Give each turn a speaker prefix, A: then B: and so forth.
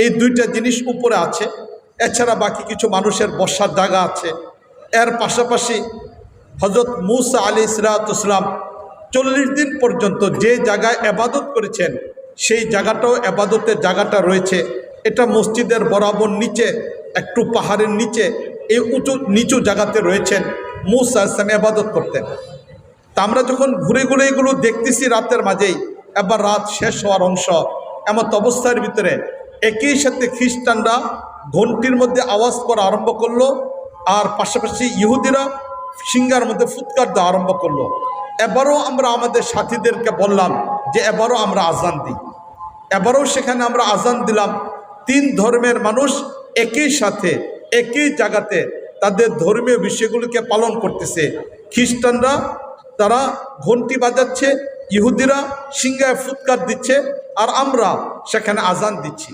A: এই দুইটা জিনিস উপরে আছে। এছাড়া বাকি কিছু মানুষের বসার জায়গা আছে। এর পাশাপাশি হযরত মূসা আলাইহিস সালাম 40 দিন পর্যন্ত যে জায়গায় ইবাদত করেছেন সেই জায়গাটাও ইবাদতের জায়গাটা রয়েছে। এটা মসজিদের বরাবর নিচে একটু পাহাড়ের নিচে এই নিচু জায়গাতে রয়েছেন মূসা আলাইহিস সালাম ইবাদত করতেন। তা আমরা যখন ঘুরে ঘুরে এগুলো দেখতেছি রাতের মাঝেই, এবার রাত শেষ হওয়ার অংশ, এমত অবস্থার ভিতরে একই সাথে খ্রিস্টানরা ঘন্টির মধ্যে আওয়াজ করা আরম্ভ করলো, আর পাশাপাশি ইহুদিরা সিঙ্গার মধ্যে ফুৎকার দেওয়া আরম্ভ করলো। এবারও আমরা আমাদের সাথীদেরকে বললাম যে এবারও আমরা আজান দিই। এবারও সেখানে আমরা আজান দিলাম। 3 ধর্মের মানুষ একই সাথে একই জায়গাতে তাদের ধর্মীয় বিষয়গুলিকে পালন করতেছে। খ্রিস্টানরা তারা ঘন্টি বাজাচ্ছে, ইহুদিরা সিঙ্গায় ফুৎকার দিচ্ছে, আর আমরা সেখানে আজান দিচ্ছি।